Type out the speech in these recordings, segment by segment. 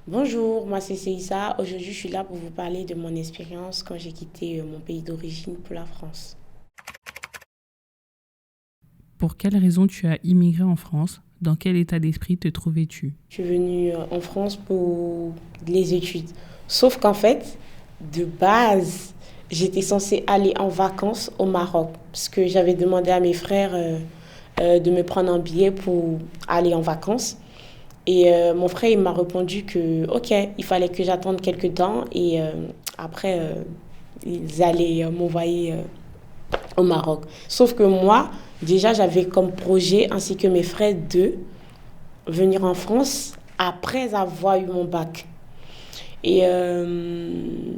Bonjour, moi c'est Seissa. Aujourd'hui, je suis là pour vous parler de mon expérience quand j'ai quitté mon pays d'origine pour la France. Pour quelles raisons tu as immigré en France? Dans quel état d'esprit te trouvais-tu? Je suis venue en France pour les études. Sauf qu'en fait, de base, j'étais censée aller en vacances au Maroc parce que j'avais demandé à mes frères de me prendre un billet pour aller en vacances. Et mon frère, il m'a répondu que, ok, il fallait que j'attende quelques temps et après, ils allaient m'envoyer au Maroc. Sauf que moi, déjà, j'avais comme projet, ainsi que mes frères, de venir en France après avoir eu mon bac. Et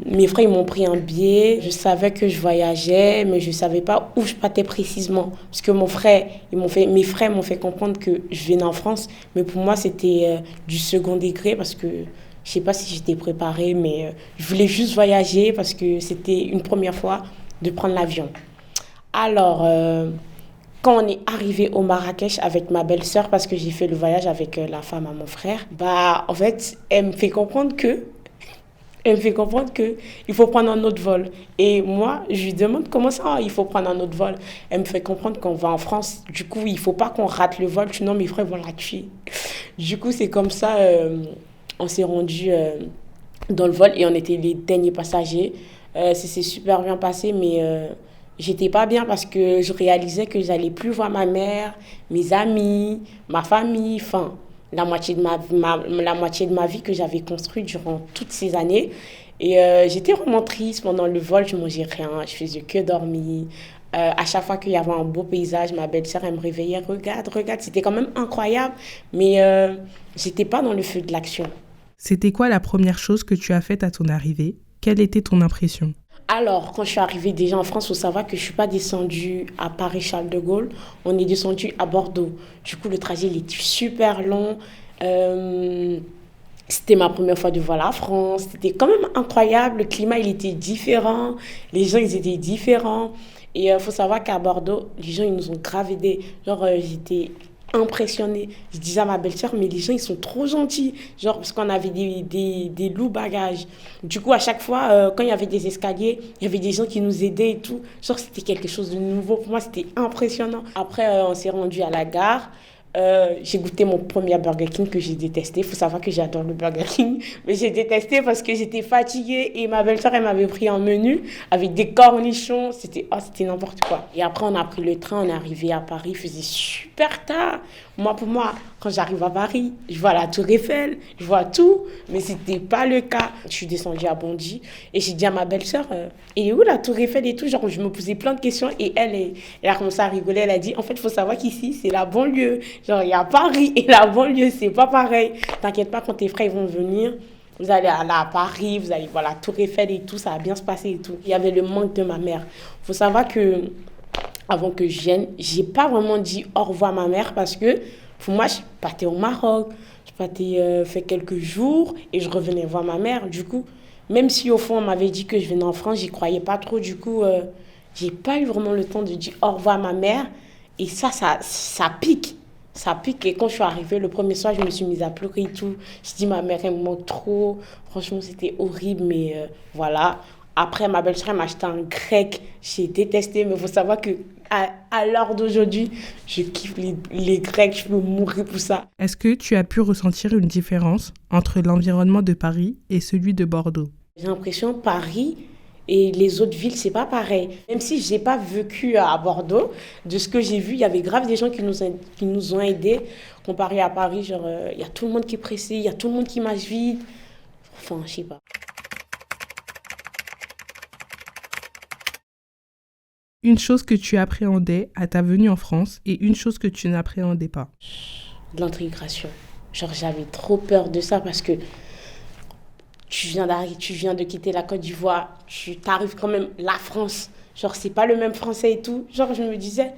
mes frères, ils m'ont pris un billet. Je savais que je voyageais, mais je ne savais pas où je partais précisément. Parce que mes frères m'ont fait comprendre que je venais en France. Mais pour moi, c'était du second degré parce que je ne sais pas si j'étais préparée, mais je voulais juste voyager parce que c'était une première fois de prendre l'avion. Alors, quand on est arrivé au Marrakech avec ma belle-sœur, parce que j'ai fait le voyage avec la femme à mon frère, bah, en fait, elle me fait comprendre que il faut prendre un autre vol. Et moi, je lui demande comment ça, il faut prendre un autre vol. Elle me fait comprendre qu'on va en France. Du coup, il faut pas qu'on rate le vol, sinon mes frères vont la tuer. Du coup, c'est comme ça, on s'est rendu dans le vol et on était les derniers passagers. Ça s'est super bien passé, mais j'étais pas bien parce que je réalisais que j'allais plus voir ma mère, mes amis, ma famille, enfin, la moitié de ma vie que j'avais construite durant toutes ces années. Et j'étais vraiment triste pendant le vol, je mangeais rien, je faisais que dormir. À chaque fois qu'il y avait un beau paysage, ma belle-sœur, elle me réveillait, regarde, regarde, c'était quand même incroyable, mais j'étais pas dans le feu de l'action. C'était quoi la première chose que tu as faite à ton arrivée? Quelle était ton impression? Alors, quand je suis arrivée déjà en France, il faut savoir que je ne suis pas descendue à Paris-Charles de Gaulle. On est descendu à Bordeaux. Du coup, le trajet il était super long. Euh, C'était ma première fois de voir la France. C'était quand même incroyable. Le climat, il était différent. Les gens, ils étaient différents. Et il faut savoir qu'à Bordeaux, les gens, ils nous ont grave aidés. Genre, j'étais impressionnée. Je disais à ma belle-sœur, mais les gens, ils sont trop gentils. Genre, parce qu'on avait des loups bagages. Du coup, à chaque fois, quand il y avait des escaliers, il y avait des gens qui nous aidaient et tout. Genre, c'était quelque chose de nouveau. Pour moi, c'était impressionnant. Après, on s'est rendu à la gare. J'ai goûté mon premier Burger King que j'ai détesté. Il faut savoir que j'adore le Burger King. Mais j'ai détesté parce que j'étais fatiguée et ma belle-sœur, elle m'avait pris un menu avec des cornichons. C'était n'importe quoi. Et après, on a pris le train, on est arrivé à Paris. Il faisait super tard. Pour moi, quand j'arrive à Paris, je vois la Tour Eiffel, je vois tout. Mais c'était pas le cas. Je suis descendue à Bondy et j'ai dit à ma belle-sœur, et où la Tour Eiffel et tout. Genre, je me posais plein de questions et elle a commencé à rigoler. Elle a dit, en fait, il faut savoir qu'ici, c'est la banlieue. Genre, il y a Paris et la banlieue, c'est pas pareil. T'inquiète pas, quand tes frères ils vont venir, vous allez aller à Paris, vous allez voir la Tour Eiffel et tout, ça va bien se passer et tout. Il y avait le manque de ma mère. Il faut savoir que avant que je vienne, j'ai pas vraiment dit au revoir à ma mère parce que pour moi, je partais au Maroc, je partais faire quelques jours et je revenais voir ma mère. Du coup, même si au fond on m'avait dit que je venais en France, j'y croyais pas trop. Du coup, j'ai pas eu vraiment le temps de dire au revoir à ma mère. Et ça pique. Ça pique. Et quand je suis arrivée, le premier soir, je me suis mise à pleurer et tout. Je dis, ma mère, elle me manque trop. Franchement, c'était horrible, mais voilà. Après, ma belle-sœur m'a acheté un grec. J'ai détesté, mais il faut savoir que à l'heure d'aujourd'hui, je kiffe les Grecs. Je peux mourir pour ça. Est-ce que tu as pu ressentir une différence entre l'environnement de Paris et celui de Bordeaux? J'ai l'impression que Paris et les autres villes, c'est pas pareil. Même si je n'ai pas vécu à Bordeaux, de ce que j'ai vu, il y avait grave des gens qui nous ont aidés. Comparé à Paris, genre, il y a tout le monde qui est pressé, il y a tout le monde qui marche vite. Enfin, je sais pas. Une chose que tu appréhendais à ta venue en France et une chose que tu n'appréhendais pas. De l'intégration. Genre, j'avais trop peur de ça parce que tu viens de quitter la Côte d'Ivoire, tu t'arrives quand même la France. Genre, c'est pas le même français et tout. Genre, je me disais,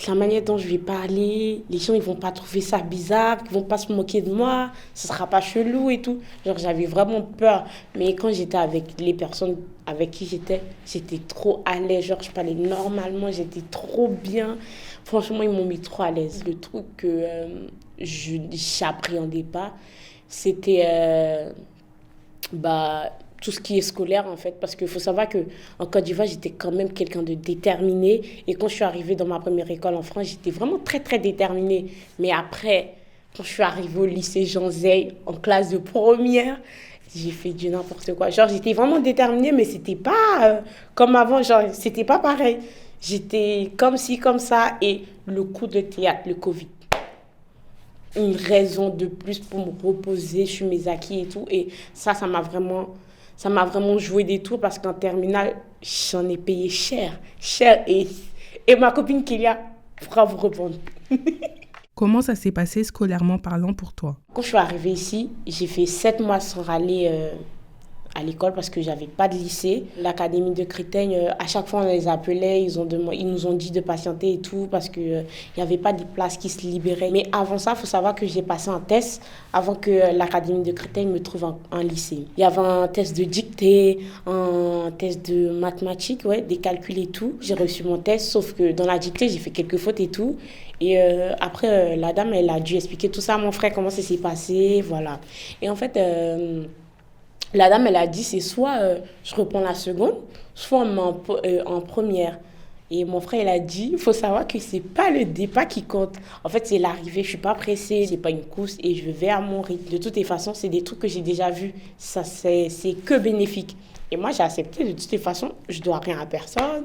la manière dont je vais parler, les gens, ils vont pas trouver ça bizarre, ils vont pas se moquer de moi, ce sera pas chelou et tout. Genre, j'avais vraiment peur. Mais quand j'étais avec les personnes avec qui j'étais trop à l'aise. Genre, je parlais normalement, j'étais trop bien. Franchement, ils m'ont mis trop à l'aise. Le truc que je n'appréhendais pas, c'était bah, tout ce qui est scolaire en fait. Parce qu'il faut savoir qu'en Côte d'Ivoire, j'étais quand même quelqu'un de déterminé. Et quand je suis arrivée dans ma première école en France, j'étais vraiment très très déterminée. Mais après, quand je suis arrivée au lycée Jean Zay, en classe de première, j'ai fait du n'importe quoi. Genre, j'étais vraiment déterminée, mais c'était pas comme avant. Genre, c'était pas pareil. J'étais comme ci, comme ça. Et le coup de théâtre, le Covid. Une raison de plus pour me reposer sur mes acquis et tout. Et ça m'a vraiment joué des tours parce qu'en terminale, j'en ai payé cher. Cher. Et ma copine Kélia pourra vous répondre. Comment ça s'est passé scolairement parlant pour toi? Quand je suis arrivée ici, j'ai fait 7 mois sans aller à l'école parce que j'avais pas de lycée. L'académie de Créteil, à chaque fois on les appelait, ils nous ont dit de patienter et tout parce que il y avait pas de places qui se libéraient. Mais avant ça, il faut savoir que j'ai passé un test avant que l'académie de Créteil me trouve un lycée. Il y avait un test de dictée, un test de mathématiques, ouais, des calculs et tout. J'ai reçu mon test, sauf que dans la dictée, j'ai fait quelques fautes et tout. Et après, la dame, elle a dû expliquer tout ça à mon frère, comment ça s'est passé, voilà. Et en fait, la dame, elle a dit, c'est soit je reprends la seconde, soit on me met en première. Et mon frère, il a dit, il faut savoir que c'est pas le départ qui compte. En fait, c'est l'arrivée. Je suis pas pressée, c'est pas une course et je vais à mon rythme. De toutes les façons, c'est des trucs que j'ai déjà vus. Ça, c'est que bénéfique. Et moi, j'ai accepté. De toutes les façons, je dois rien à personne.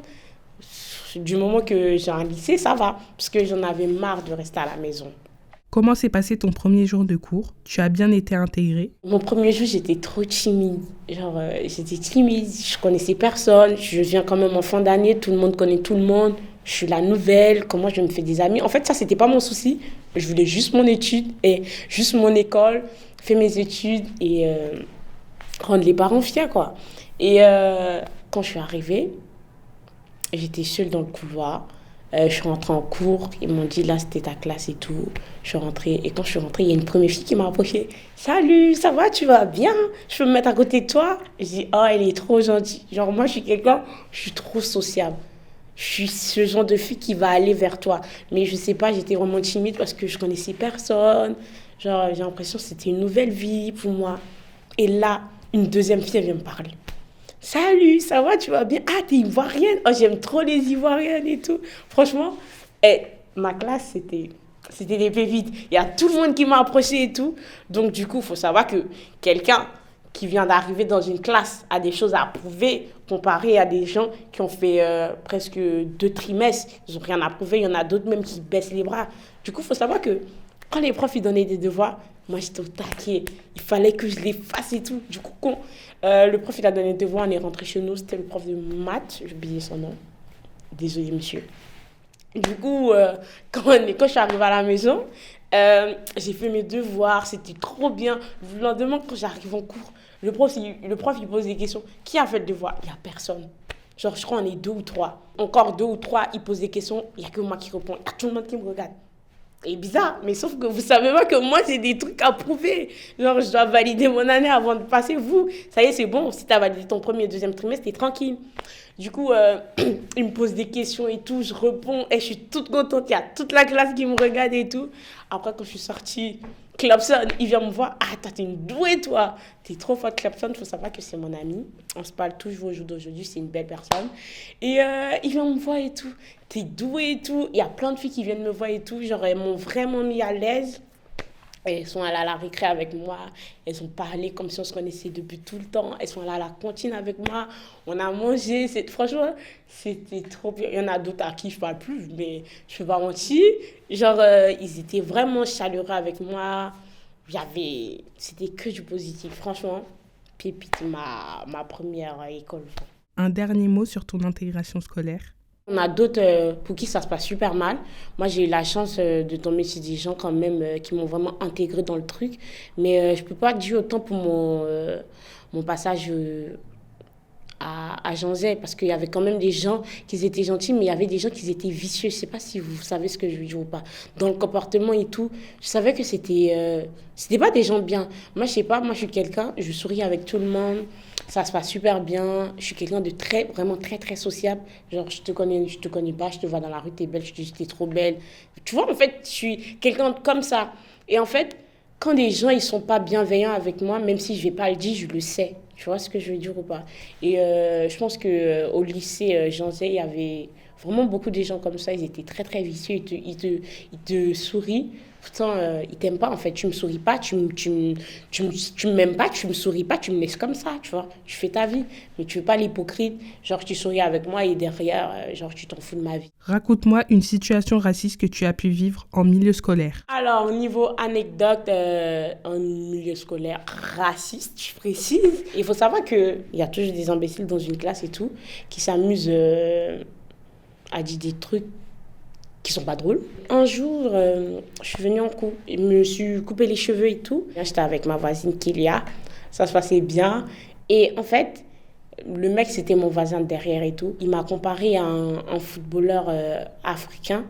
Du moment que j'ai un lycée, ça va. Parce que j'en avais marre de rester à la maison. Comment s'est passé ton premier jour de cours? Tu as bien été intégrée? Mon premier jour, j'étais trop timide. Genre, j'étais timide, je connaissais personne. Je viens quand même en fin d'année, tout le monde connaît tout le monde. Je suis la nouvelle, comment je me fais des amis. En fait, ça, c'était pas mon souci. Je voulais juste mon étude et juste mon école, faire mes études et rendre les parents fiers, quoi. Et quand je suis arrivée, j'étais seule dans le couloir. Je suis rentrée en cours, ils m'ont dit là c'était ta classe et tout. Je suis rentrée et quand je suis rentrée, il y a une première fille qui m'a approchée. Salut, ça va, tu vas bien? Je peux me mettre à côté de toi? Je dis oh, elle est trop gentille. Genre moi je suis quelqu'un, je suis trop sociable. Je suis ce genre de fille qui va aller vers toi. Mais je sais pas, j'étais vraiment timide parce que je connaissais personne. Genre j'ai l'impression que c'était une nouvelle vie pour moi. Et là, une deuxième fille elle vient me parler. Salut, ça va, tu vas bien? Ah, t'es ivoirienne? Oh, j'aime trop les ivoiriennes et tout. Franchement, ma classe, c'était des pépites. Il y a tout le monde qui m'a approché et tout. Donc, du coup, il faut savoir que quelqu'un qui vient d'arriver dans une classe a des choses à prouver comparé à des gens qui ont fait presque 2 trimestres. Ils n'ont rien à prouver. Il y en a d'autres même qui baissent les bras. Du coup, il faut savoir que quand les profs ils donnaient des devoirs, moi, j'étais au taquet. Il fallait que je les fasse et tout. Du coup, quand le prof il a donné des devoirs, on est rentré chez nous. C'était le prof de maths. J'ai oublié son nom. Désolée, monsieur. Du coup, quand je suis arrivée à la maison, j'ai fait mes devoirs. C'était trop bien. Le lendemain, quand j'arrive en cours, le prof il pose des questions. Qui a fait le devoir? Il n'y a personne. Genre, je crois qu'on est 2 ou 3. Encore 2 ou 3, il pose des questions. Il n'y a que moi qui réponds. Il y a tout le monde qui me regarde. C'est bizarre, mais sauf que vous savez pas que moi, j'ai des trucs à prouver. Genre, je dois valider mon année avant de passer. Vous, ça y est, c'est bon. Si tu as validé ton premier et deuxième trimestre, t'es tranquille. Du coup, il me pose des questions et tout. Je réponds et je suis toute contente. Il y a toute la classe qui me regarde et tout. Après, quand je suis sortie, Clapson, il vient me voir. Ah, toi, t'es une douée, toi. T'es trop forte, Clapson. Il faut savoir que c'est mon ami. On se parle toujours au jour d'aujourd'hui. C'est une belle personne. Et il vient me voir et tout. T'es douée et tout. Il y a plein de filles qui viennent me voir et tout. Genre, elles m'ont vraiment mis à l'aise. Elles sont allées à la récré avec moi. Elles ont parlé comme si on se connaissait depuis tout le temps. Elles sont allées à la cantine avec moi. On a mangé. Franchement, c'était trop bien. Il y en a d'autres à qui je ne parle plus, mais je ne peux pas mentir. Genre, ils étaient vraiment chaleureux avec moi. C'était que du positif. Franchement, pépite, ma première école. Un dernier mot sur ton intégration scolaire? On a d'autres pour qui ça se passe super mal. Moi, j'ai eu la chance de tomber sur des gens quand même qui m'ont vraiment intégré dans le truc. Mais je ne peux pas dire autant pour mon passage à Jean Zay, parce qu'il y avait quand même des gens qui étaient gentils, mais il y avait des gens qui étaient vicieux. Je ne sais pas si vous savez ce que je veux dire ou pas. Dans le comportement et tout, je savais que c'était pas des gens bien. Moi, je sais pas, moi, je suis quelqu'un, je souris avec tout le monde. Ça se passe super bien. Je suis quelqu'un de vraiment très, très sociable. Genre, je te connais pas, je te vois dans la rue, t'es belle, je te dis, t'es trop belle. Tu vois, en fait, je suis quelqu'un comme ça. Et en fait, quand les gens ils sont pas bienveillants avec moi, même si je vais pas le dire, je le sais. Tu vois ce que je veux dire ou pas? Et je pense que au lycée Jean Zay, il y avait vraiment beaucoup de gens comme ça. Ils étaient très très vicieux. Ils te sourient. Pourtant, ils t'aiment pas en fait. Tu me souris pas, tu m'aimes pas, tu me souris pas, tu me laisses comme ça, tu vois. Tu fais ta vie. Mais tu veux pas l'hypocrite. Genre, tu souris avec moi et derrière, genre, tu t'en fous de ma vie. Raconte-moi une situation raciste que tu as pu vivre en milieu scolaire. Alors, au niveau anecdote, en milieu scolaire raciste, je précise, il faut savoir qu'il y a toujours des imbéciles dans une classe et tout, qui s'amusent à dire des trucs qui sont pas drôles. Un jour, je suis venue en cours, je me suis coupé les cheveux et tout. J'étais avec ma voisine Kélia, ça se passait bien. Et en fait, le mec, c'était mon voisin derrière et tout. Il m'a comparé à un footballeur africain.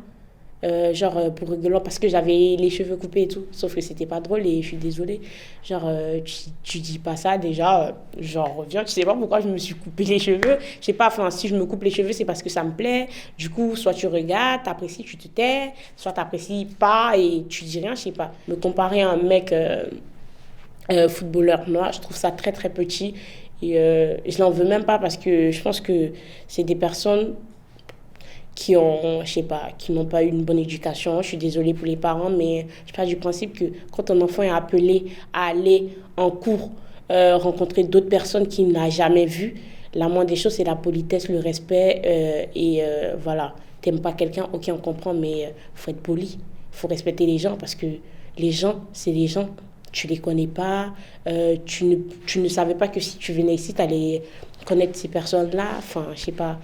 Pour rigoler parce que j'avais les cheveux coupés et tout, sauf que c'était pas drôle et je suis désolée. Tu dis pas ça déjà, reviens, tu sais pas pourquoi je me suis coupé les cheveux. Je sais pas, enfin, si je me coupe les cheveux, c'est parce que ça me plaît. Du coup, soit tu regardes, t'apprécies, tu te tais, soit t'apprécies pas et tu dis rien, je sais pas. Me comparer à un mec footballeur noir, je trouve ça très très petit et je l'en veux même pas parce que je pense que c'est des personnes qui ont, je sais pas, qui n'ont pas eu une bonne éducation. Je suis désolée pour les parents, mais je pars du principe que quand un enfant est appelé à aller en cours, rencontrer d'autres personnes qu'il n'a jamais vues, la moindre des choses, c'est la politesse, le respect. Voilà, t'aimes pas quelqu'un, ok, on comprend, mais faut être poli. Faut respecter les gens parce que les gens, c'est les gens. Tu les connais pas, tu ne savais pas que si tu venais ici, tu allais connaître ces personnes-là. Enfin, je sais pas.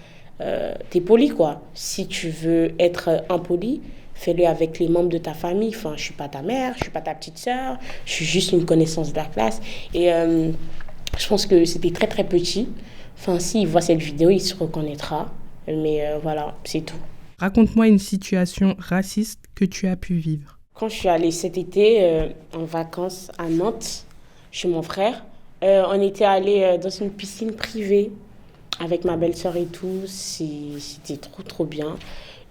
T'es poli quoi. Si tu veux être impoli, fais-le avec les membres de ta famille. Enfin, je suis pas ta mère, je suis pas ta petite sœur, je suis juste une connaissance de la classe. Et je pense que c'était très très petit. Enfin, s'il voit cette vidéo, il se reconnaîtra. Mais voilà, c'est tout. Raconte-moi une situation raciste que tu as pu vivre. Quand je suis allée cet été en vacances à Nantes, chez mon frère, on était allé dans une piscine privée avec ma belle-sœur et tout, c'était trop trop bien.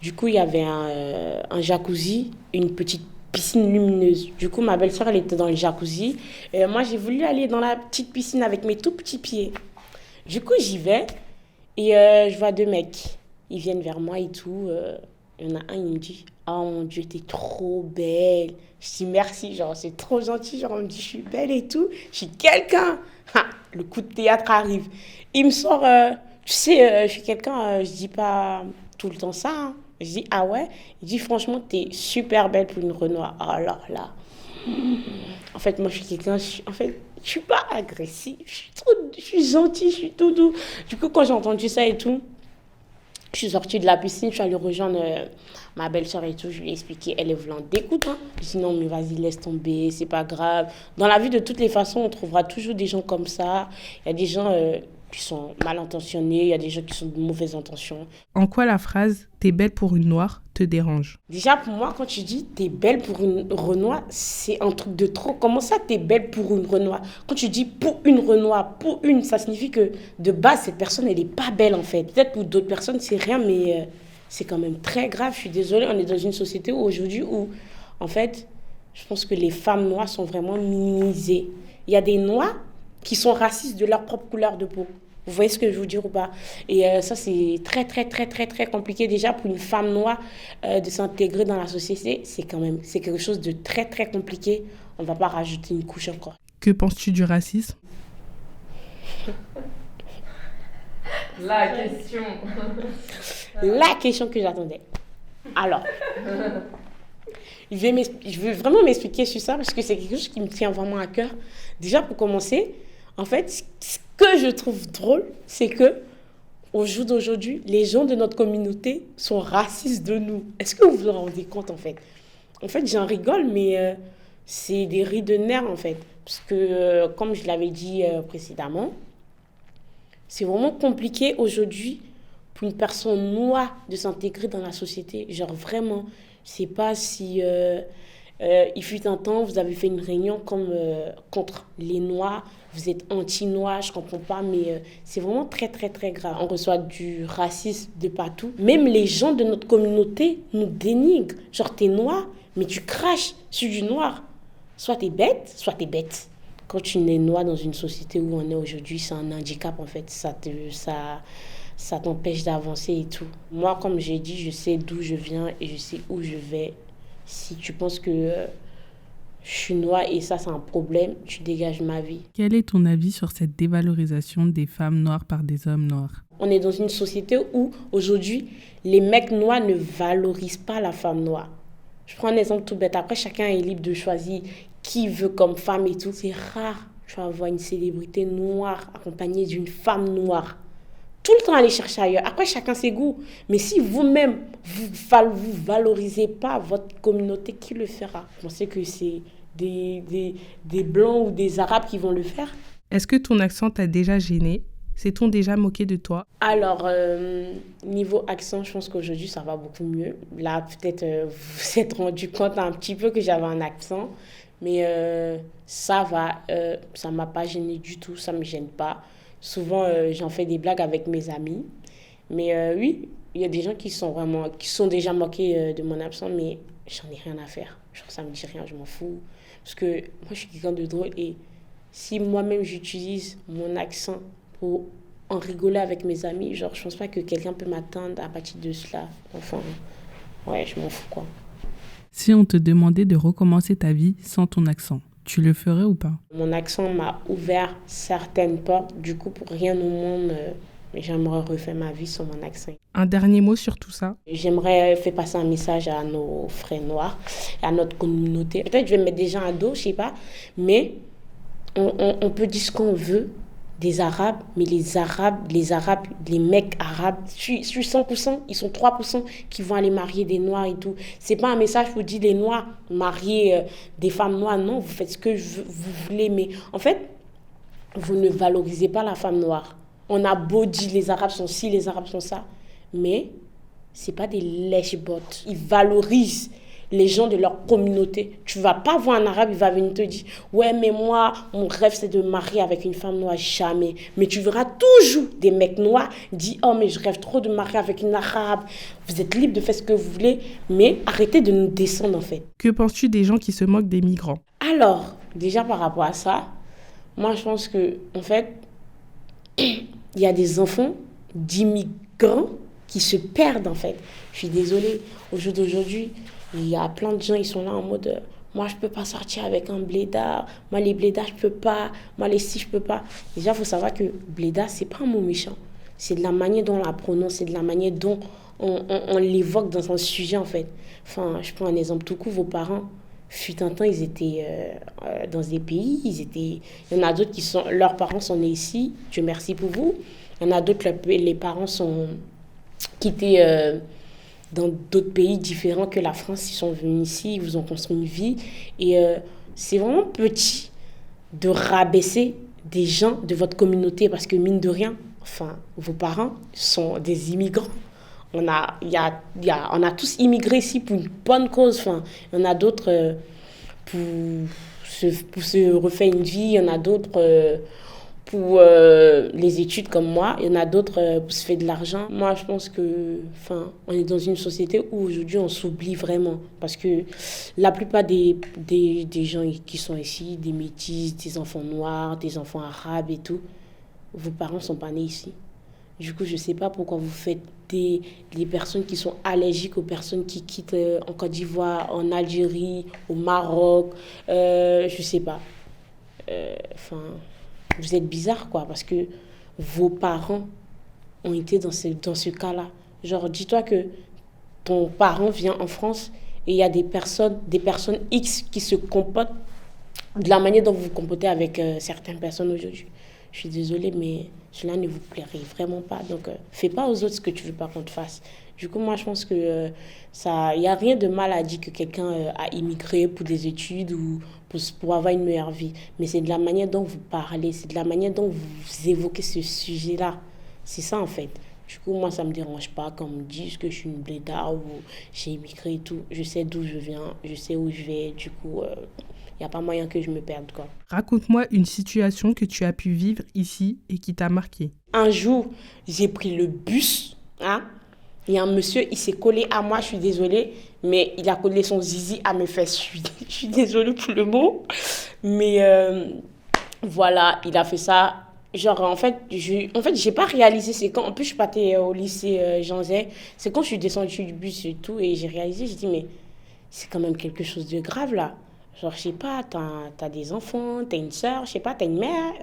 Du coup, il y avait un jacuzzi, une petite piscine lumineuse. Du coup, ma belle-sœur, elle était dans le jacuzzi. Et moi, j'ai voulu aller dans la petite piscine avec mes tout petits pieds. Du coup, j'y vais et je vois deux mecs. Ils viennent vers moi et tout. Il y en a un, il me dit, « Oh mon Dieu, t'es trop belle. » Je dis merci, genre, c'est trop gentil. Genre, on me dit, « Je suis belle et tout. » Je suis quelqu'un. Le coup de théâtre arrive. Il me sort, tu sais, je suis quelqu'un, je dis pas tout le temps ça. Hein. Je dis, ah ouais? Il dit, franchement, t'es super belle pour une Renoir. Alors là, en fait, moi, je suis quelqu'un, je suis pas agressive. Je suis gentille, je suis tout doux. Du coup, quand j'ai entendu ça et tout, je suis sortie de la piscine, je suis allée rejoindre ma belle-sœur et tout. Je lui ai expliqué, elle est violente d'écoute. Hein. Je dis non, mais vas-y, laisse tomber, c'est pas grave. Dans la vie, de toutes les façons, on trouvera toujours des gens comme ça. Il y a des gens qui sont mal intentionnés, il y a des gens qui sont de mauvaises intentions. En quoi la phrase « t'es belle pour une noire » te dérange? Déjà, pour moi, quand tu dis « t'es belle pour une Renoir », c'est un truc de trop. Comment ça, t'es belle pour une Renoir? Quand tu dis « pour une Renoir », pour une, ça signifie que de base, cette personne, elle n'est pas belle en fait. Peut-être pour d'autres personnes, c'est rien, mais c'est quand même très grave. Je suis désolée, on est dans une société aujourd'hui où, en fait, je pense que les femmes noires sont vraiment minimisées. Il y a des noirs qui sont racistes de leur propre couleur de peau. Vous voyez ce que je veux dire ou pas? Et ça, c'est très, très, très, très, très compliqué. Déjà, pour une femme noire, de s'intégrer dans la société, c'est quelque chose de très, très compliqué. On ne va pas rajouter une couche encore. Que penses-tu du racisme? La question. La question que j'attendais. Alors, je veux vraiment m'expliquer sur ça parce que c'est quelque chose qui me tient vraiment à cœur. Déjà, pour commencer, en fait, ce que je trouve drôle, c'est que au jour d'aujourd'hui, les gens de notre communauté sont racistes de nous. Est-ce que vous vous en rendez compte, en fait? En fait, j'en rigole, mais c'est des rires de nerfs, en fait. Parce que, comme je l'avais dit précédemment, c'est vraiment compliqué aujourd'hui pour une personne noire de s'intégrer dans la société. Genre, vraiment, je ne sais pas si... il fut un temps, vous avez fait une réunion contre les Noirs, vous êtes anti-Noirs, je ne comprends pas, mais c'est vraiment très, très, très grave. On reçoit du racisme de partout. Même les gens de notre communauté nous dénigrent. Genre, t'es noir, mais tu craches sur du noir. Soit t'es bête, soit t'es bête. Quand tu es noir dans une société où on est aujourd'hui, c'est un handicap en fait. Ça t'empêche d'avancer et tout. Moi, comme j'ai dit, je sais d'où je viens et je sais où je vais. Si tu penses que je suis noire et ça c'est un problème, tu dégages ma vie. Quel est ton avis sur cette dévalorisation des femmes noires par des hommes noirs? On est dans une société où aujourd'hui, les mecs noirs ne valorisent pas la femme noire. Je prends un exemple tout bête. Après, chacun est libre de choisir qui il veut comme femme et tout. C'est rare, tu vas voir une célébrité noire accompagnée d'une femme noire. Tout le temps aller chercher ailleurs. Après, chacun ses goûts. Mais si vous-même, vous valorisez pas votre communauté, qui le fera? Vous pensez que c'est des Blancs ou des Arabes qui vont le faire? Est-ce que ton accent t'a déjà gêné? S'est-on déjà moqué de toi? Alors, niveau accent, je pense qu'aujourd'hui, ça va beaucoup mieux. Là, peut-être, vous vous êtes rendu compte un petit peu que j'avais un accent. Mais ça va, ça ne m'a pas gêné du tout, ça ne me gêne pas. Souvent, j'en fais des blagues avec mes amis. Mais oui, il y a des gens qui sont déjà moqués de mon accent, mais j'en ai rien à faire. Genre, ça ne me dit rien, je m'en fous. Parce que moi, je suis quelqu'un de drôle et si moi-même, j'utilise mon accent pour en rigoler avec mes amis, genre, je pense pas que quelqu'un peut m'atteindre à partir de cela. Enfin, ouais, je m'en fous, quoi. Si on te demandait de recommencer ta vie sans ton accent, tu le ferais ou pas? Mon accent m'a ouvert certaines portes. Du coup, pour rien au monde, j'aimerais refaire ma vie sans mon accent. Un dernier mot sur tout ça? J'aimerais faire passer un message à nos frères noirs, à notre communauté. Peut-être que je vais mettre des gens à dos, je sais pas. Mais on peut dire ce qu'on veut des Arabes, mais les Arabes, les mecs arabes, je suis 100%, ils sont 3% qui vont aller marier des Noirs et tout. C'est pas un message pour dire les Noirs, marier des femmes noires. Non, vous faites ce que vous voulez, mais en fait, vous ne valorisez pas la femme noire. On a beau dire les Arabes sont ci, les Arabes sont ça, mais c'est pas des lèche-bottes. Ils valorisent les gens de leur communauté. Tu vas pas voir un Arabe, il va venir te dire « Ouais, mais moi, mon rêve, c'est de me marier avec une femme noire. » Jamais. Mais tu verras toujours des mecs noirs dire « Oh, mais je rêve trop de me marier avec une Arabe. » Vous êtes libre de faire ce que vous voulez, mais arrêtez de nous descendre, en fait. Que penses-tu des gens qui se moquent des migrants? Alors, déjà par rapport à ça, moi, je pense que, en fait, il y a des enfants d'immigrants qui se perdent, en fait. Je suis désolée. Au jour d'aujourd'hui, il y a plein de gens, ils sont là en mode moi, je peux pas sortir avec un blédard. Moi, les blédards, je peux pas. Moi, les si, je peux pas. Déjà, il faut savoir que blédard, c'est pas un mot méchant. C'est de la manière dont on la prononce, c'est de la manière dont on l'évoque dans un sujet, en fait. Enfin, je prends un exemple tout court. Vos parents, fut un temps, ils étaient dans des pays. Il y en a d'autres leurs parents sont nés ici. Dieu merci pour vous. Il y en a d'autres, les parents sont quittés dans d'autres pays différents que la France. Ils sont venus ici, ils vous ont construit une vie. Et c'est vraiment petit de rabaisser des gens de votre communauté parce que mine de rien, enfin, vos parents sont des immigrants. On a tous immigré ici pour une bonne cause. Enfin, il y en a d'autres pour se refaire une vie. Il y en a d'autres pour les études comme moi. Il y en a d'autres pour se faire de l'argent. Moi, je pense que, on est dans une société où aujourd'hui on s'oublie vraiment. Parce que la plupart des gens qui sont ici, des métis, des enfants noirs, des enfants arabes et tout, vos parents ne sont pas nés ici. Du coup, je ne sais pas pourquoi vous faites les personnes qui sont allergiques aux personnes qui quittent en Côte d'Ivoire, en Algérie, au Maroc. Je ne sais pas. Vous êtes bizarre, quoi, parce que vos parents ont été dans ce cas-là. Genre, dis-toi que ton parent vient en France et il y a des personnes X qui se comportent de la manière dont vous vous comportez avec certaines personnes aujourd'hui. Je suis désolée, mais cela ne vous plairait vraiment pas. Donc, fais pas aux autres ce que tu veux pas qu'on te fasse. Du coup, moi, je pense que il n'y a rien de mal à dire que quelqu'un a immigré pour des études ou pour avoir une meilleure vie. Mais c'est de la manière dont vous parlez, c'est de la manière dont vous évoquez ce sujet-là. C'est ça, en fait. Du coup, moi, ça ne me dérange pas quand on me dit que je suis une blédarde ou j'ai immigré et tout. Je sais d'où je viens, je sais où je vais. Du coup, il n'y a pas moyen que je me perde, quoi. Raconte-moi une situation que tu as pu vivre ici et qui t'a marqué. Un jour, j'ai pris le bus, Il y a un monsieur, il s'est collé à moi, je suis désolée, mais il a collé son zizi à mes fesses. Je suis désolée pour le mot. Mais voilà, il a fait ça. Genre, j'ai pas réalisé, c'est quand, en plus, je partais au lycée Jean Zay, c'est quand je suis descendue du bus et tout, et j'ai réalisé, j'ai dit, mais c'est quand même quelque chose de grave là. Genre, je sais pas, t'as des enfants, t'as une soeur, je sais pas, t'as une mère.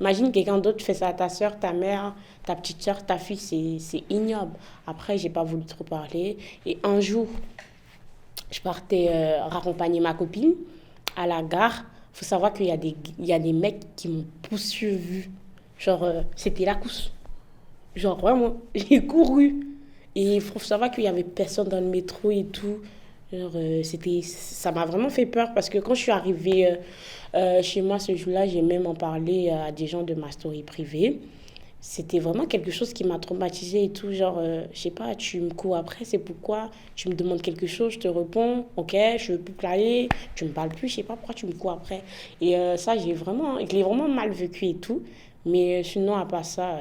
Imagine quelqu'un d'autre fait ça à ta soeur, ta mère, ta petite soeur, ta fille, c'est ignoble. Après, j'ai pas voulu trop parler. Et un jour, je partais raccompagner ma copine à la gare. Faut savoir il y a des mecs qui m'ont poursuivi. Genre, c'était la course. Genre, vraiment, j'ai couru. Et il faut savoir qu'il y avait personne dans le métro et tout. Genre, ça m'a vraiment fait peur parce que quand je suis arrivée chez moi ce jour-là, j'ai même en parlé à des gens de ma story privée. C'était vraiment quelque chose qui m'a traumatisée et tout. Genre, je sais pas, tu me cours après, c'est pourquoi tu me demandes quelque chose, je te réponds, ok, je veux plus parler, tu me parles plus, je sais pas pourquoi tu me cours après. Et ça, je l'ai vraiment mal vécu et tout. Mais sinon, à part ça,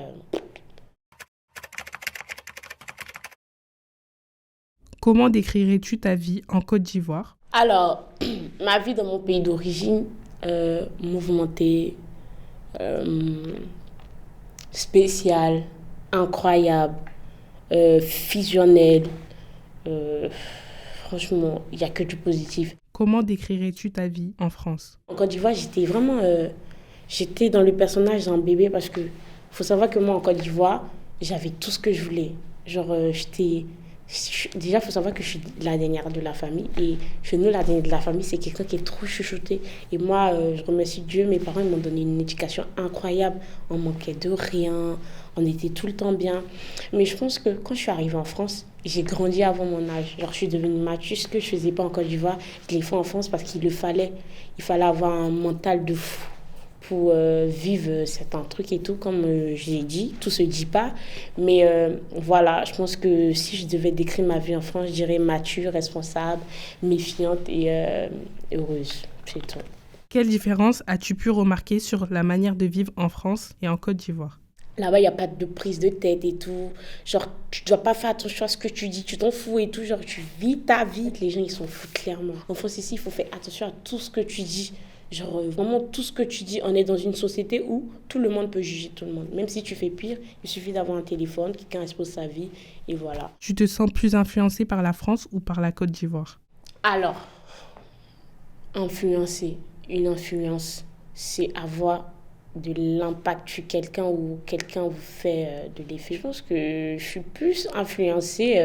Comment décrirais-tu ta vie en Côte d'Ivoire? alors, ma vie dans mon pays d'origine, mouvementée, euh, spéciale, incroyable, fusionnelle. euh, Franchement, il n'y a que du positif. Comment décrirais-tu ta vie en France? En Côte d'Ivoire, j'étais vraiment... j'étais dans le personnage d'un bébé parce que faut savoir que moi, en Côte d'Ivoire, j'avais tout ce que je voulais. Genre, déjà, il faut savoir que je suis la dernière de la famille. Et chez nous, la dernière de la famille, c'est quelqu'un qui est trop chouchouté. Et moi, je remercie Dieu, mes parents ils m'ont donné une éducation incroyable. On manquait de rien, on était tout le temps bien. Mais je pense que quand je suis arrivée en France, j'ai grandi avant mon âge. Genre, je suis devenue mature. Ce que je faisais pas en Côte d'Ivoire, je l'ai fait en France parce qu'il le fallait. Il fallait avoir un mental de fou pour vivre certains trucs et tout, comme je l'ai dit, tout se dit pas. Mais voilà, je pense que si je devais décrire ma vie en France, je dirais mature, responsable, méfiante et heureuse. C'est tout. Quelle différence as-tu pu remarquer sur la manière de vivre en France et en Côte d'Ivoire? Là-bas, il n'y a pas de prise de tête et tout. Genre, tu dois pas faire attention à ce que tu dis, tu t'en fous et tout. Genre, tu vis ta vie. Les gens, ils s'en foutent clairement. En France, ici, il faut faire attention à tout ce que tu dis. Genre, vraiment, tout ce que tu dis, on est dans une société où tout le monde peut juger tout le monde. Même si tu fais pire, il suffit d'avoir un téléphone, quelqu'un expose sa vie, et voilà. Tu te sens plus influencé par la France ou par la Côte d'Ivoire? Alors, influencer, une influence, c'est avoir de l'impact sur quelqu'un ou quelqu'un vous fait de l'effet. Je pense que je suis plus influencée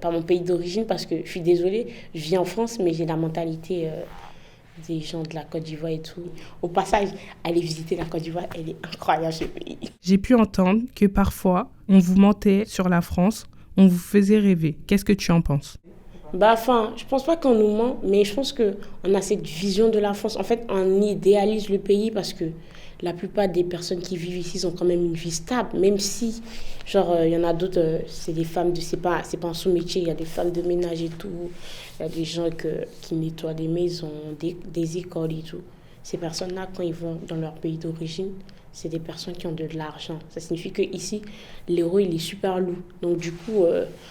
par mon pays d'origine parce que je suis désolée, je vis en France, mais j'ai la mentalité des gens de la Côte d'Ivoire et tout. Au passage, allez visiter la Côte d'Ivoire, elle est incroyable ce pays. J'ai pu entendre que parfois, on vous mentait sur la France, on vous faisait rêver. Qu'est-ce que tu en penses? Bah, enfin, je pense pas qu'on nous ment, mais je pense qu'on a cette vision de la France. En fait, on idéalise le pays parce que la plupart des personnes qui vivent ici ont quand même une vie stable, même si, genre, il y en a d'autres, c'est des femmes, c'est pas un sous-métier, il y a des femmes de ménage et tout, il y a des gens qui nettoient des maisons, des écoles et tout. Ces personnes-là, quand ils vont dans leur pays d'origine, c'est des personnes qui ont de l'argent. Ça signifie qu'ici, l'euro, il est super lourd. Donc, du coup,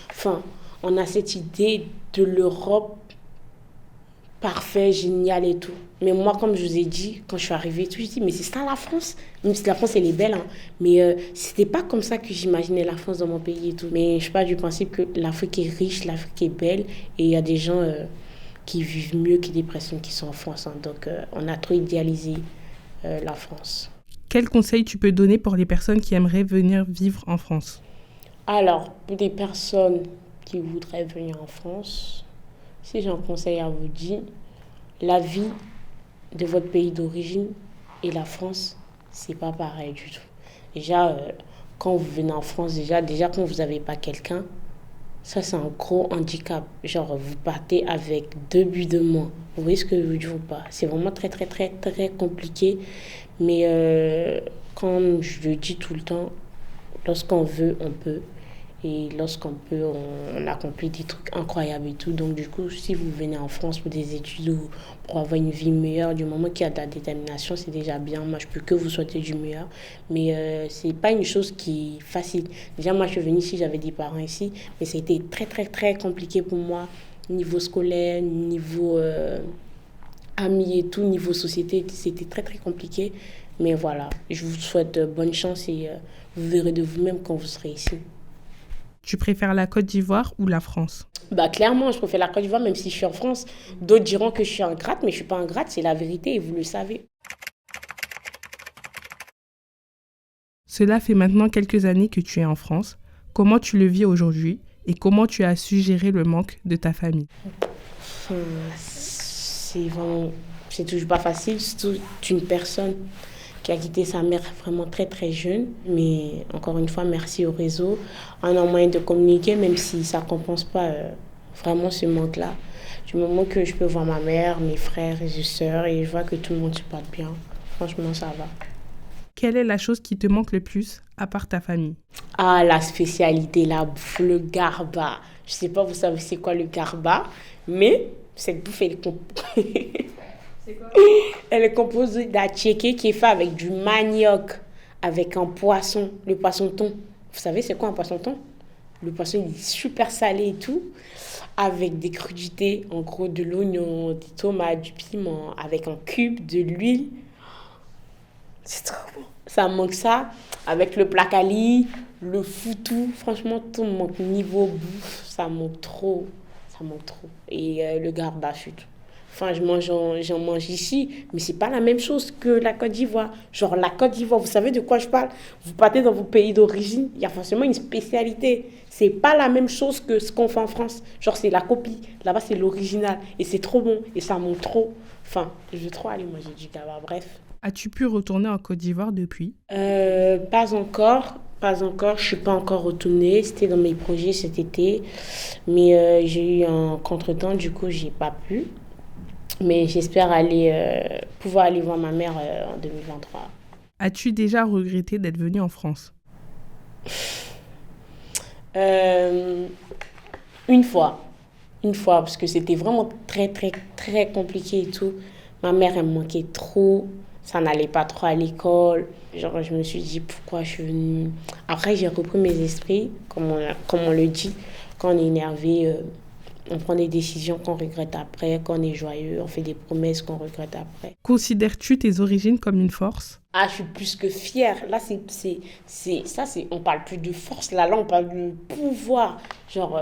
enfin, on a cette idée de l'Europe parfait, génial et tout. Mais moi, comme je vous ai dit, quand je suis arrivée, tout, je dis, mais c'est ça la France. Même si la France, elle est belle, hein. Mais c'était pas comme ça que j'imaginais la France dans mon pays et tout. Mais je pars du principe que l'Afrique est riche, l'Afrique est belle. Et il y a des gens qui vivent mieux que des personnes qui sont en France, hein. Donc, on a trop idéalisé la France. Quel conseil tu peux donner pour les personnes qui aimeraient venir vivre en France? Alors, pour des personnes qui voudraient venir en France, si j'ai un conseil à vous dire, la vie de votre pays d'origine et la France, c'est pas pareil du tout. Déjà, quand vous venez en France, déjà quand vous n'avez pas quelqu'un, ça c'est un gros handicap. Genre, vous partez avec 2 buts de moins. Vous voyez ce que je veux dire ou pas? C'est vraiment très, très, très, très compliqué. Mais comme je le dis tout le temps, lorsqu'on veut, on peut. Et lorsqu'on peut, on accomplit des trucs incroyables et tout. Donc du coup, si vous venez en France pour des études ou pour avoir une vie meilleure, du moment qu'il y a de la détermination, c'est déjà bien. Moi, je peux que vous souhaiter du meilleur. Mais c'est pas une chose qui est facile. Déjà, moi, je suis venue ici, j'avais des parents ici. Mais c'était très, très, très compliqué pour moi. Niveau scolaire, niveau amis et tout, niveau société, c'était très, très compliqué. Mais voilà, je vous souhaite bonne chance et vous verrez de vous-même quand vous serez ici. Tu préfères la Côte d'Ivoire ou la France? Bah clairement, je préfère la Côte d'Ivoire même si je suis en France. D'autres diront que je suis ingrate, mais je suis pas ingrate, c'est la vérité et vous le savez. Cela fait maintenant quelques années que tu es en France. Comment tu le vis aujourd'hui et comment tu as su gérer le manque de ta famille? C'est toujours pas facile, surtout d'une personne qui a quitté sa mère vraiment très très jeune. Mais encore une fois, merci au réseau. On a moyen de communiquer, même si ça ne compense pas vraiment ce manque-là. Du moment que je peux voir ma mère, mes frères et sœurs, et je vois que tout le monde se porte bien, franchement, ça va. Quelle est la chose qui te manque le plus, à part ta famille? Ah, la spécialité, la bouffe, le garba. Je sais pas, vous savez c'est quoi le garba, mais cette bouffe, C'est quoi? elle est composée d'attiéké qui est fait avec du manioc, avec un poisson, le poisson-thon. Vous savez c'est quoi un poisson-thon? Le poisson, il est super salé et tout, avec des crudités, en gros de l'oignon, des tomates, du piment, avec un cube, de l'huile. C'est trop bon. Ça manque ça, avec le placali, le foutou. Franchement, tout me manque. Niveau bouffe, ça manque trop. Ça manque trop. Et le garba chute. Enfin, j'en mange ici, mais c'est pas la même chose que la Côte d'Ivoire. Genre, la Côte d'Ivoire, vous savez de quoi je parle? Vous partez dans vos pays d'origine, il y a forcément une spécialité. C'est pas la même chose que ce qu'on fait en France. Genre, c'est la copie. Là-bas, c'est l'original. Et c'est trop bon. Et ça monte trop. Enfin, je veux trop aller manger du kebab. Bref. As-tu pu retourner en Côte d'Ivoire depuis? Pas encore. Pas encore. Je suis pas encore retournée. C'était dans mes projets cet été. Mais j'ai eu un contretemps. Du coup, j'ai pas pu. Mais j'espère pouvoir aller voir ma mère en 2023. As-tu déjà regretté d'être venue en France? Une fois, parce que c'était vraiment très, très, très compliqué et tout. Ma mère, elle me manquait trop. Ça n'allait pas trop à l'école. Genre, je me suis dit, pourquoi je suis venue. Après, j'ai repris mes esprits, comme on le dit. Quand on est énervé, on prend des décisions qu'on regrette après. Quand on est joyeux, on fait des promesses qu'on regrette après. Considères-tu tes origines comme une force? Ah, je suis plus que fière. Là, on parle plus de force. Là, on parle de pouvoir. Genre,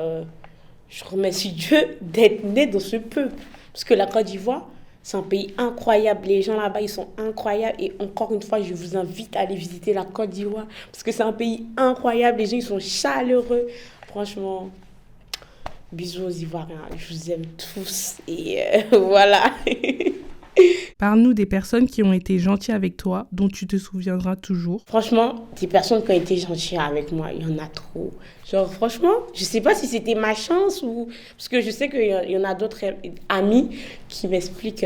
je remercie Dieu d'être née dans ce peuple. Parce que la Côte d'Ivoire, c'est un pays incroyable. Les gens là-bas, ils sont incroyables. Et encore une fois, je vous invite à aller visiter la Côte d'Ivoire. Parce que c'est un pays incroyable. Les gens, ils sont chaleureux. Franchement, bisous aux Ivoiriens. Je vous aime tous. Et voilà. Parle-nous des personnes qui ont été gentilles avec toi, dont tu te souviendras toujours. Franchement, des personnes qui ont été gentilles avec moi, il y en a trop. Genre, franchement, je sais pas si c'était ma chance ou... Parce que je sais qu'il y en a d'autres amis qui m'expliquent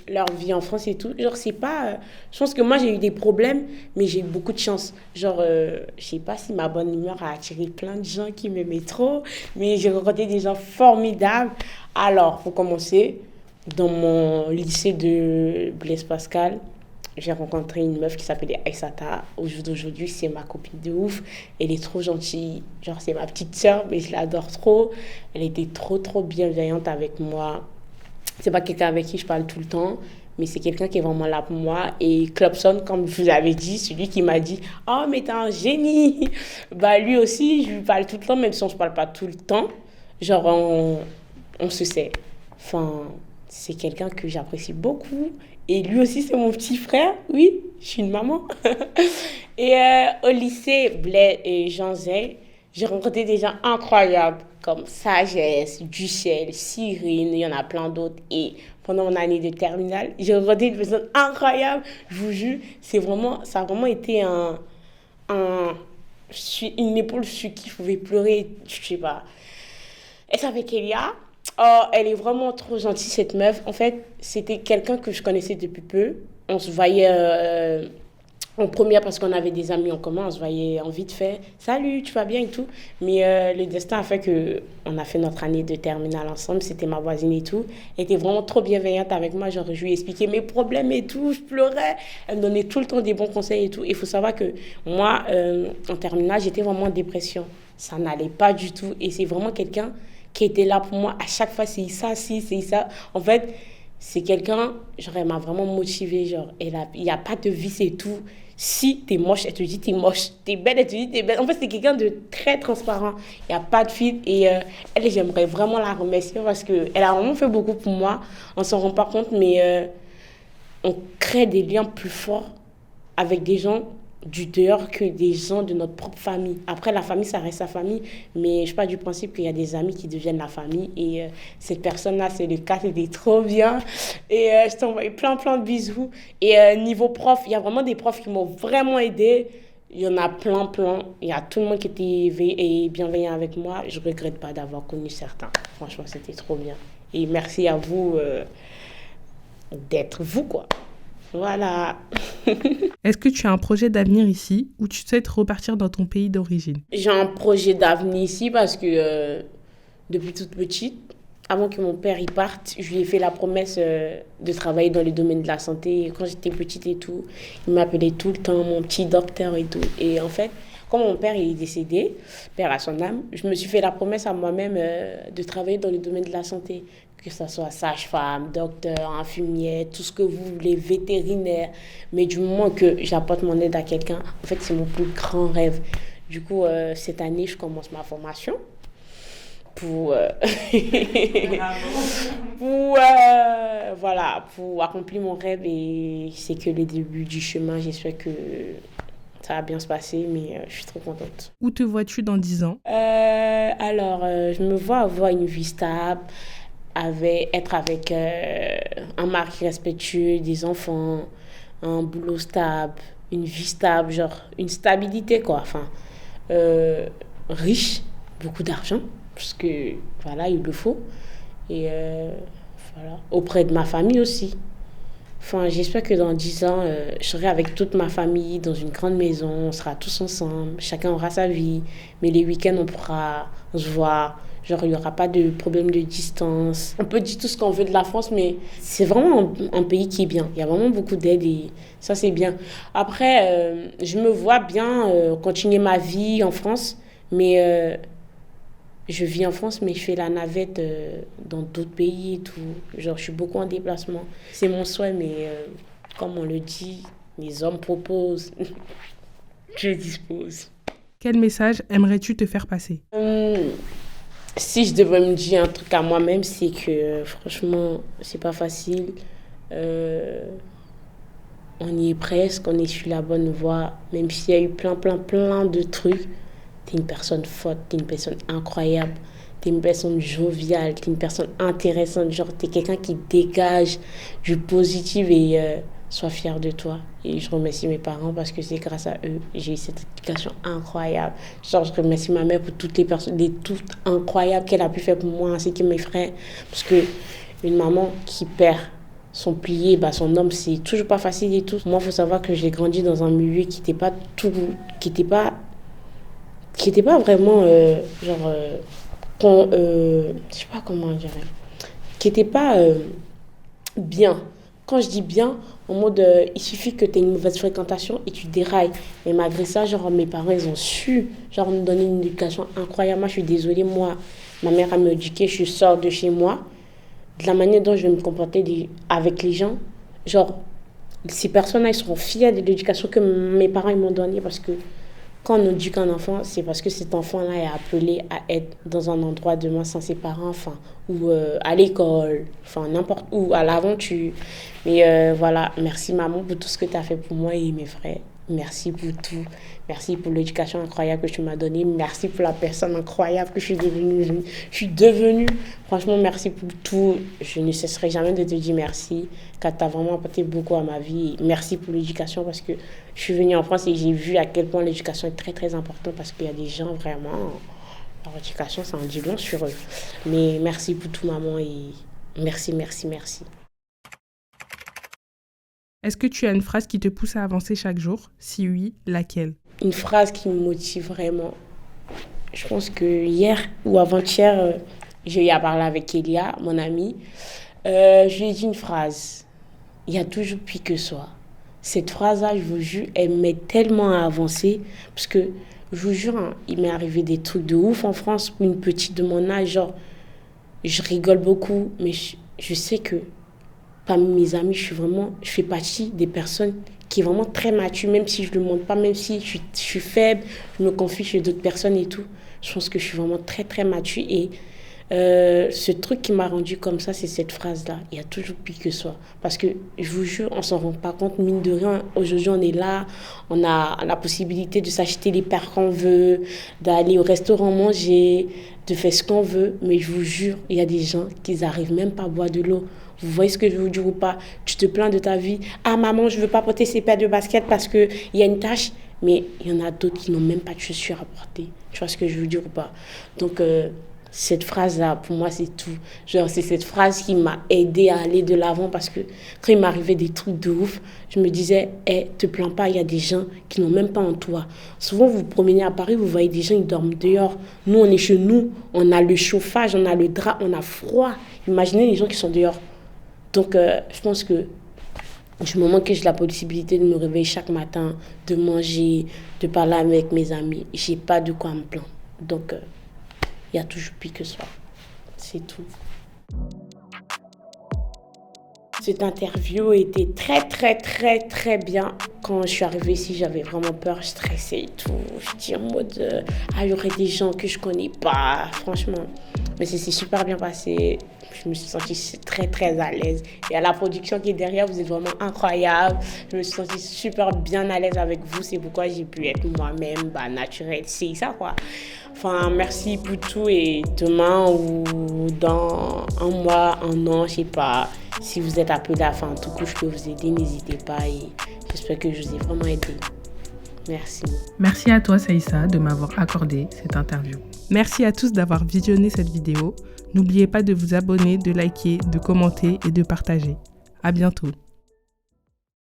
leur vie en France et tout. Genre, c'est pas... je pense que moi, j'ai eu des problèmes, mais j'ai eu beaucoup de chance. Genre, je sais pas si ma bonne humeur a attiré plein de gens qui m'aimaient trop, mais j'ai rencontré des gens formidables. Alors, pour commencer... Dans mon lycée de Blaise Pascal, j'ai rencontré une meuf qui s'appelait Aïssata. Aujourd'hui, c'est ma copine de ouf. Elle est trop gentille. Genre, c'est ma petite sœur, mais je l'adore trop. Elle était trop, trop bienveillante avec moi. C'est pas quelqu'un avec qui je parle tout le temps, mais c'est quelqu'un qui est vraiment là pour moi. Et Klopson, comme je vous avais dit, celui qui m'a dit « Oh, mais t'es un génie !» Bah, lui aussi, je lui parle tout le temps, même si on se parle pas tout le temps. Genre, on se sait. Enfin... C'est quelqu'un que j'apprécie beaucoup. Et lui aussi, c'est mon petit frère. Oui, je suis une maman. Et au lycée Blaise et Jean Zay, j'ai rencontré des gens incroyables comme Sagesse, Duchel, Cyrine, il y en a plein d'autres. Et pendant mon année de terminale, j'ai rencontré des personnes incroyables. Je vous jure, ça a vraiment été une épaule sur qui je pouvais pleurer. Je sais pas. Elle s'appelle Kélia. Oh, elle est vraiment trop gentille, cette meuf. En fait, c'était quelqu'un que je connaissais depuis peu. On se voyait En première, parce qu'on avait des amis en commun, on se voyait en vite fait. Salut, tu vas bien et tout. Mais le destin a fait que on a fait notre année de terminale ensemble. C'était ma voisine et tout. Elle était vraiment trop bienveillante avec moi. Genre, je lui ai expliqué mes problèmes et tout. Je pleurais. Elle me donnait tout le temps des bons conseils et tout. Il faut savoir que moi, en terminale, j'étais vraiment en dépression. Ça n'allait pas du tout. Et c'est vraiment quelqu'un qui était là pour moi à chaque fois. C'est ça, si, c'est ça. En fait, c'est quelqu'un, genre, elle m'a vraiment motivée. Genre, il n'y a pas de vice et tout. Si t'es moche, elle te dit t'es moche. T'es belle, elle te dit t'es belle. En fait, c'est quelqu'un de très transparent. Il n'y a pas de filtre. Et elle, j'aimerais vraiment la remercier parce qu'elle a vraiment fait beaucoup pour moi. On s'en rend pas compte, mais on crée des liens plus forts avec des gens du dehors que des gens de notre propre famille. Après, la famille, ça reste sa famille, mais je suis pas du principe qu'il y a des amis qui deviennent la famille. Et cette personne-là, c'est le cas, c'était trop bien. Et je t'envoie plein de bisous. Et niveau prof, il y a vraiment des profs qui m'ont vraiment aidé. Il y en a plein. Il y a tout le monde qui était bienveillant avec moi. Je regrette pas d'avoir connu certains. Franchement, c'était trop bien. Et merci à vous d'être vous, quoi. Voilà. Est-ce que tu as un projet d'avenir ici ou tu souhaites repartir dans ton pays d'origine? J'ai un projet d'avenir ici parce que depuis toute petite, avant que mon père y parte, je lui ai fait la promesse de travailler dans le domaine de la santé. Quand j'étais petite et tout, il m'appelait tout le temps mon petit docteur et tout. Et en fait, quand mon père est décédé, père à son âme, je me suis fait la promesse à moi-même de travailler dans le domaine de la santé. Que ce soit sage-femme, docteur, infirmière, tout ce que vous voulez, vétérinaire. Mais du moment que j'apporte mon aide à quelqu'un, en fait, c'est mon plus grand rêve. Du coup, cette année, je commence ma formation pour, pour accomplir mon rêve. Et c'est que le début du chemin. J'espère que ça va bien se passer, mais je suis trop contente. Où te vois-tu dans 10 ans? Je me vois avoir une vie stable, être avec un mari respectueux, des enfants, un boulot stable, une vie stable, genre une stabilité quoi. Enfin, riche, beaucoup d'argent, parce que voilà, il le faut. Et voilà, auprès de ma famille aussi. Enfin, j'espère que dans 10 ans, je serai avec toute ma famille dans une grande maison, on sera tous ensemble, chacun aura sa vie, mais les week-ends, on se voit. Genre, il n'y aura pas de problème de distance. On peut dire tout ce qu'on veut de la France, mais c'est vraiment un pays qui est bien. Il y a vraiment beaucoup d'aide et ça, c'est bien. Après, je me vois bien continuer ma vie en France, mais je vis en France, mais je fais la navette dans d'autres pays et tout. Genre, je suis beaucoup en déplacement. C'est mon souhait, mais comme on le dit, les hommes proposent. Je dispose. Quel message aimerais-tu te faire passer? Si je devais me dire un truc à moi-même, c'est que franchement, c'est pas facile. On y est presque, on est sur la bonne voie. Même s'il y a eu plein de trucs, t'es une personne forte, t'es une personne incroyable, t'es une personne joviale, t'es une personne intéressante. Genre, t'es quelqu'un qui dégage du positif et sois fier de toi. Et je remercie mes parents parce que c'est grâce à eux j'ai eu cette éducation incroyable. Genre, je remercie ma mère pour toutes les personnes, les toutes incroyables qu'elle a pu faire pour moi ainsi que mes frères. Parce que une maman qui perd son pilier, son homme, c'est toujours pas facile et tout. Moi, il faut savoir que j'ai grandi dans un milieu qui n'était pas tout, qui était pas vraiment je sais pas comment dire, qui était pas bien. Quand je dis bien, en mode il suffit que tu aies une mauvaise fréquentation et tu dérailles. Mais malgré ça, genre mes parents ils ont su me donner une éducation incroyable. Moi, je suis désolée, moi ma mère a m'éduqué, je sors de chez moi, de la manière dont je vais me comporter avec les gens, genre ces personnes-là ils seront fiers de l'éducation que mes parents ils m'ont donnée parce que quand on éduque un enfant, c'est parce que cet enfant-là est appelé à être dans un endroit demain sans ses parents, enfin, ou à l'école, enfin, n'importe où, à l'aventure. Mais voilà, merci maman pour tout ce que tu as fait pour moi et mes frères. Merci pour tout. Merci pour l'éducation incroyable que tu m'as donnée. Merci pour la personne incroyable que je suis devenue. Je suis devenue. Franchement, merci pour tout. Je ne cesserai jamais de te dire merci, car tu as vraiment apporté beaucoup à ma vie. Et merci pour l'éducation parce que je suis venue en France et j'ai vu à quel point l'éducation est très, très importante parce qu'il y a des gens vraiment, leur éducation, ça en dit long sur eux. Mais merci pour tout, maman, et merci. Est-ce que tu as une phrase qui te pousse à avancer chaque jour? Si oui, laquelle? Une phrase qui me motive vraiment. Je pense que hier ou avant-hier, j'ai eu à parler avec Elia, mon amie. Je lui ai dit une phrase. Il y a toujours pire que soi. Cette phrase-là, je vous jure, elle m'aide tellement à avancer. Parce que, je vous jure, hein, il m'est arrivé des trucs de ouf en France pour une petite de mon âge. Genre, je rigole beaucoup, mais je sais que parmi mes amis, je fais partie des personnes qui est vraiment très mature, même si je ne le montre pas, même si je suis faible, je me confie chez d'autres personnes et tout. Je pense que je suis vraiment très, très mature. Et ce truc qui m'a rendu comme ça, c'est cette phrase-là. Il y a toujours pire que soi. Parce que, je vous jure, on ne s'en rend pas compte, mine de rien. Aujourd'hui, on est là, on a la possibilité de s'acheter les paires qu'on veut, d'aller au restaurant manger, de faire ce qu'on veut. Mais je vous jure, il y a des gens qui n'arrivent même pas à boire de l'eau. Vous voyez ce que je veux dire ou pas? Tu te plains de ta vie. Ah maman, je ne veux pas porter ces paires de basket parce qu'il y a une tache. Mais il y en a d'autres qui n'ont même pas de chaussures à porter. Tu vois ce que je veux dire ou pas? Donc, cette phrase-là, pour moi, c'est tout. Genre, c'est cette phrase qui m'a aidée à aller de l'avant parce que quand il m'arrivait des trucs de ouf, je me disais, te plains pas, il y a des gens qui n'ont même pas en toi. Souvent, vous vous promenez à Paris, vous voyez des gens, ils dorment dehors. Nous, on est chez nous, on a le chauffage, on a le drap, on a froid. Imaginez les gens qui sont dehors. Donc, je pense que du moment que j'ai la possibilité de me réveiller chaque matin, de manger, de parler avec mes amis, j'ai pas de quoi me plaindre. Donc, il y a toujours pire que soi. C'est tout. Cette interview était très, très, très, très bien. Quand je suis arrivée ici, j'avais vraiment peur, je stressais et tout. Je dis en mode, il y aurait des gens que je connais pas, franchement. Mais c'est super bien passé. Je me suis sentie très, très à l'aise. Et à la production qui est derrière, vous êtes vraiment incroyable. Je me suis sentie super bien à l'aise avec vous. C'est pourquoi j'ai pu être moi-même, naturelle. C'est ça, quoi. Enfin, merci pour tout. Et demain ou dans un mois, un an, je sais pas, si vous êtes appelé, en tout cas, je peux vous aider. N'hésitez pas. Et j'espère que je vous ai vraiment aidé. Merci. Merci à toi, Saïssa, de m'avoir accordé cette interview. Merci à tous d'avoir visionné cette vidéo. N'oubliez pas de vous abonner, de liker, de commenter et de partager. À bientôt.